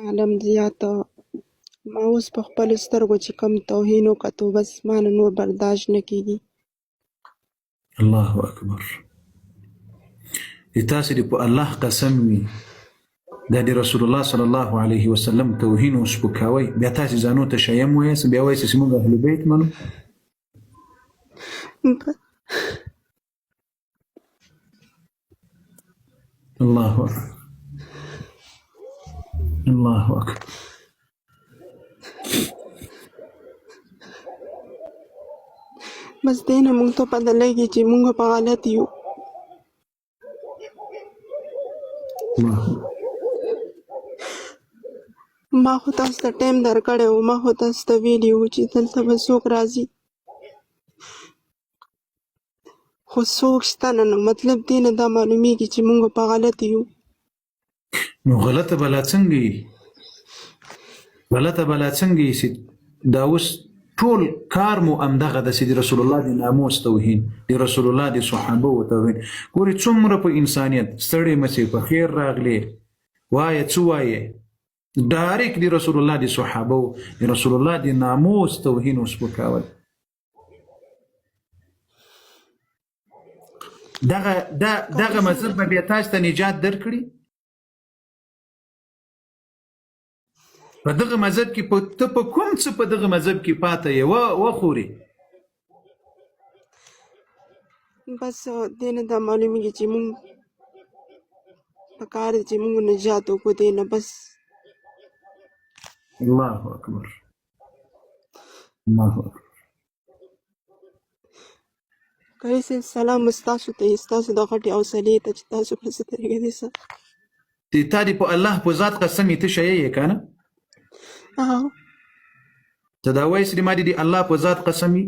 عالم زیاته ما اوس په خپلو سترګو چې کوم توهین وکتو بس ما نه نور برداشت نه کېږي. الله اکبر. تاسې دې په الله قسم وي دا د رسول الله صلی الله علیه وسلم توهین او سپکاوی بیا تاسې ځانو ته شیم وایاست بیا وایاست چې موږ اهل بیت منو. الله اکبر الله اکبر. بس دې نه موږ ته پته لګي چې موږ په غلط یو. ما خو تاسو ته ټایم درکړی و ما خو تاسو ته ویلي وو چې دلته به څوک راځي خو څوک شته نه نو مطلب دې نه دا معلومیږي چې موږ په غلط یو. نو غلطه بلا څنګه یي غلطه بلا څنګه یي چې دا اوس ټول کار مو همدغه ده چې د رسول الله د ناموس توهین د رسول الله د صحابه و توهین. ګورې څومره په انسانیت ستړی مچې په خیر راغلی وایه څه وایې ډایرکټ د رسول الله د صحابه و د رسول الله د ناموس توهین او سپکاول. دغه مذهب به بیا تاسو ته نجات درکړي. په دغه مذهب کې ته په کوم څه په دغه مذهب کې پاته یې وخورې. بس دې نه دا معلومیږي چې موږ په کار دی چې موږ نجات وکړو دې نه بس. الله اکبر الله اکبر. قاری صاحب سلام ستاسو ته ستاسو د غټې حوصلې ته چې تاسو په څه طریقه دې سره تا دې په الله په ذات قسم یې ته شی یې که نه ته دا وایې چې ما دې د الله په ذات قسم یې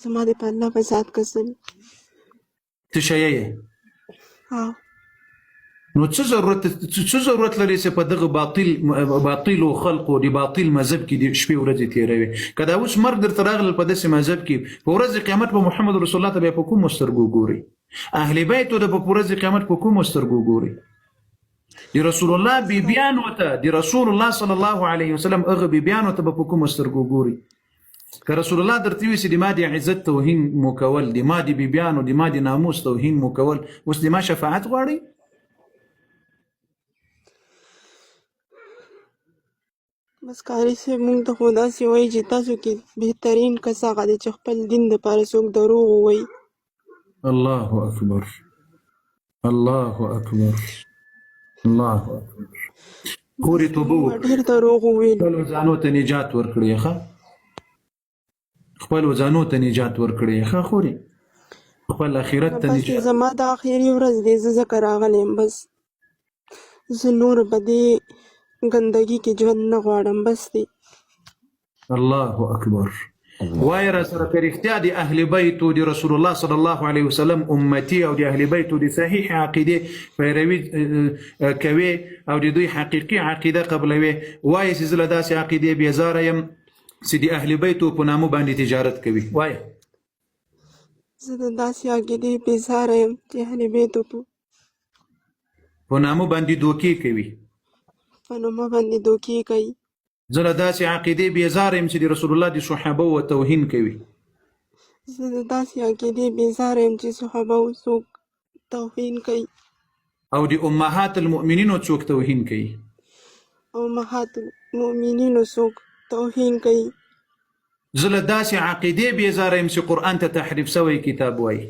زما دې په الله په ذات قسم ته شی یې نو څه ضرورت لري چې په دغه باطلو خلقو د باطل مذهب کې د شپې ورځې تېروي. که دا اوس مرګ درته راغلل په داسې مذهب کې په ورځ قیامت په محمد رسول الله ته بیا په کومو سترګو ګوري؟ اهل بیتو ته په ورځ قیامت په کومو سترګو ګوري؟ د رسول الله بیبیانو ته د رسول الله صلی الله علیه وسلم هغه بیبیانو ته په کومو سترګو ګوري؟ که رسول الله درته وي چې د ما د عزت توهین مو کول د ما د بیبیانو د ما د ناموس توهین مو کول اوس د ما شفاعت غواړئ؟ بس قاری صاحب موږ ته خو داسې وایي چې تاسو کې بهترین کس هغه دی چې خپل دین دپاره څوک دروغ ووایي. الله اکبر الله اکبر الله اکبر. خورې توبه وکړه ډېر دروغ وویل خپلو ځانو ته نجات ورکړې ښه خپلو ځانو ته نجات ورکړې ښه خورې خپل آخرت ته بس نجات. زما د آخري ورځ دی زه ځکه راغلی یم بس زه نور په دې ګندګي کې ژوند نه غواړم بس دی. الله اکبر. وایه را سره که رښتیا د اهل بیتو د رسول الله صلی الله علیه وسلم امتی او د اهل بیتو د صحیح عقیدې پیروي کوي او د دوی حقیقي عقیده قبلوي وایه چې زه له داسې عقیدې بېزاره یم چې د اهل بیتو په نامه باندې تجارت کوي. وایه زه د داسې عقیدې بېزاره یم چې اهل بیتو په نامه باندې دوکې کوي په نومه باندې دوکې کوي. زه له داسې عقیدې بېزاره یم چې د رسول الله د صحابه و توهین کوي. زه د داسې عقیدې بېزاره یم چې صحابه و څوک توهین کوي او د امهات المؤمنینو څوک توهین کوي او امهات المؤمنینو څوک توهین کوي. زه له داسې عقیدې بېزاره یم چې قرآن ته تحریف سوی کتاب وایي.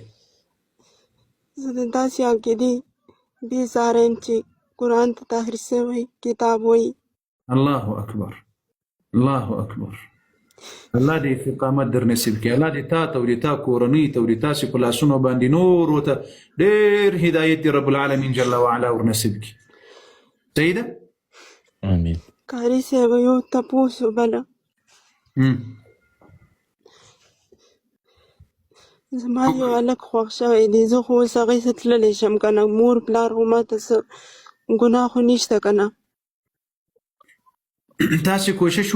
زه د داسې عقیدې بېزاره یم چې قرآن ته تحریف سوی کتاب وایي. الله اکبر الله اکبر. الله دې استقامت در نصیب کړي. الله دې تا ته او دې تا کورنۍ ته او دې تاسې په لاسونو باندې نورو ته ډېر هدایت دې رب العالمین جل وعلا ور نصیب کړي. صحیح ده؟ آمین. قاري صاحب یو تپوس وبله زما یو هلک خوښ شوی دی زه خو اوس هغې څه تللی شم که نه مور پلار خو ماته څه ګناه خو نشته که نه. تاسې کوشش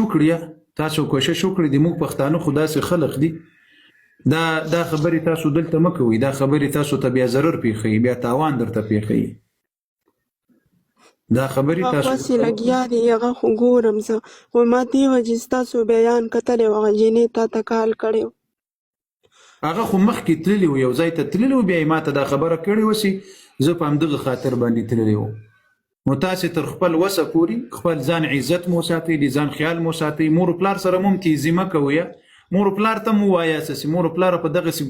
وکړئ د موږ پښتانه خو داسې خلق دي دا خبرې تاسو دلته مه کوئ. دا خبرې تاسو ته بیا ضرر پېښوي بیا تاوان درته پېښوي. دا خبرې هغه تاسو خاصې لګیا دی هغه خو ګورم زه خو ما دې وجې ستاسو بیان کتلی و هغه جینۍ تا ته کال کړی و هغه خو مخکې تللی و یو ځای ته تللی و بیا یې ما ته دا خبره کړې وه چې زه په همدغه خاطر باندې تللی وم نو تاسې تر خپل وسه پورې خپل ځان عزت مو ساتئ د ځان خیال مو ساتئ مور و پلار سره مو هم تیزي مه کوئ مور و پلار ته مو ووایاست چې مور و پلاره په دغسې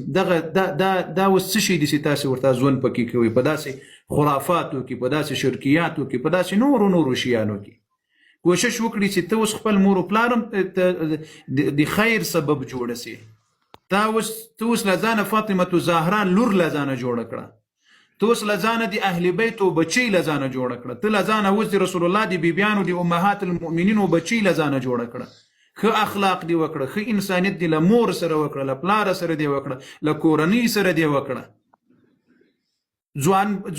دا اوس څه شي دي چې تاسې ورته ژوند پکې کوئ په داسې خرافاتو کې په داسې شرکیاتو کې په داسې نورو شیانو کې کوشش وکړي چې ته اوس خپل مور و پلار هم د خیر سبب جوړه سي ته اوس له ځانه فاطمة زهرا لور له ځانه جوړه کړه ته اوس له ځانه د اهل بیتو بچی له ځانه جوړه کړه ته له ځانه اوس د رسول الله د بیبیانو د امهات المؤمنینو بچی له ځانه جوړه کړه ښه اخلاق دی وکړه ښه انسانیت دی له مور سره وکړه له پلار سره دی وکړه له کورنۍ سره دی وکړه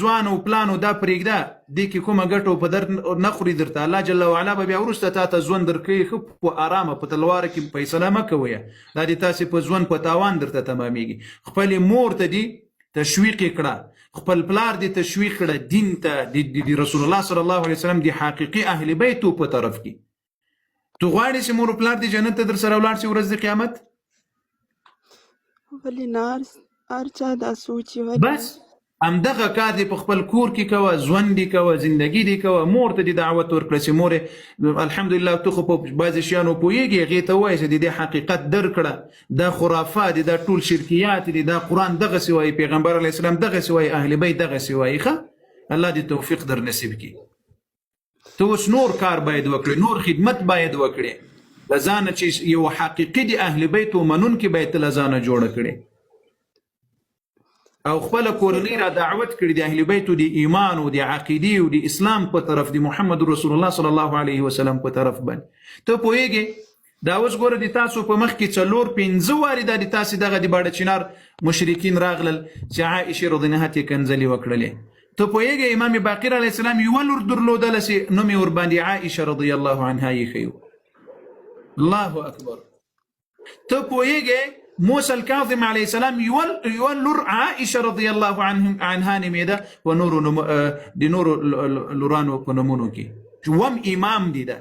ځوان او پلانو دا پرېږده دې کې کومه ګټه په در نه خوري درته الله جل وعلا به بیا وروسته تا ته ژوند درکوي ښه په ارامه په تلواره کې فیصله مه کوئ دا دې تاسې په ژوند په تاوان درته تمامیږي خپلې مور ته دې تشویق یې کړه خپل پلار دې تشویق کړه دین ته د رسول الله صلی الله علیه وسلم د حقیقي اهل بیتو په طرف کې تو غواړې چې مور پلار دې جنت ته در سره ولاړ شي ورځ د قیامت ولې نه هر چا دا سوچ وي بس همدغه کار دی په خپل کور کې کوه ژوند دې کوه زندګي دې کوه مور ته دې دعوت ورکړه چې مورې الحمدلله ته خو په بعضې شیانو پوهېږې هغې ته ووایه چې د دې حقیقت درکړه دا خرافات دي دا ټول شرکیات دي دا قرآن دغسې وایي پیغمبر علیه السلام دغسې وایي اهل بیت دغسې وایي ښه الله دې توفیق در نصیب کړي ته اوس نور کار باید وکړې نور خدمت باید وکړې له ځانه چې یو حقیقي د اهل بیتو منونکي باید ته له ځانه جوړه کړې او خپل کورنۍ را دعوت کړي د اهل بیتو د ایمان او د عقیدې او د اسلام په طرف د محمد رسول الله صلی الله علیه وسلم په طرف باندې ته پوهېږې دا اوس ګوره د تاسو په مخ کې 4-5 وارې دا د تاسې دغه د باډه چنار مشرکین راغلل چې عایشې رضی الله عنها کنځلې وکړلې ته پوهېږې امام باقر علیه السلام یوه لور درلودله چې نوم یې ورباندې عایشه رضی الله عنها ایښی و الله اکبر ته پوهېږې موسى الكاظم عليه السلام يولر عائشة رضي الله عنها نميدا ونور نور لورانو پنمونو کې وم امام دي دا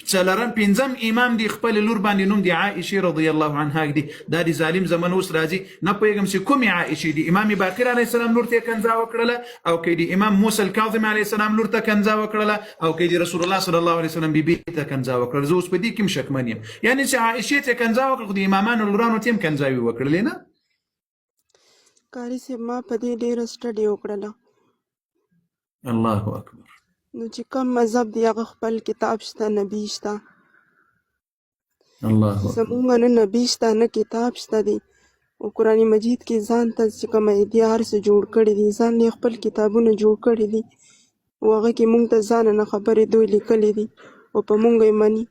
څلرم پنځم امام دی خپل لور باندې نوم دی عائشه رضی الله عنها دی دا دی ظالم زمن اوس راځي نه پوهېږم چې کومې عائشه دی امام باقر علیه السلام لور ته کنځا وکړله او کې دی امام موسی الکاظم علیه السلام لور ته کنځا وکړله او کې دی رسول الله صلی الله علیه وسلم بیبي ته کنځا وکړله زه اوس په دې کې شکمن یم یعنی چې عائشه ته کنځا وکړه خو د امامانو لورانو ته هم کنځاوي وکړلې نه قاري صاحب ما په دې ډېره سټډي وکړله الله اکبر نو چې کوم مذهب دی هغه خپل کتاب شته نبی شته الله اکبر زمونږ نه نبی شته نه کتاب شته دی او قرآن مجید کې ځان ته چې کوم ایدیار څه جوړ کړي دي ځان یې خپل کتابونه جوړ کړي دي او هغه کې مونږ ته ځان نه خبرې دوی لیکلي دي او په مونږ یې مني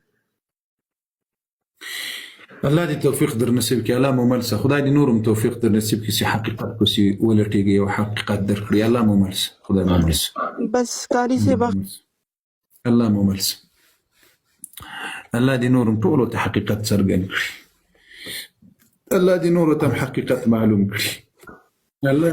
الله دې توفیق در نصیب کړي الله مو ملسه خدای دې نورم توفیق در نصیب کړي چې حقیقت کو سي ولټيږي او حقیقت در کړی الله مو ملسه خدای مو ملسه بس قاری صاحب الله مو ملسه الله دې نورم ټول ته حقیقت څرګند کړي الله دې نور ته حقیقت معلوم کړي الله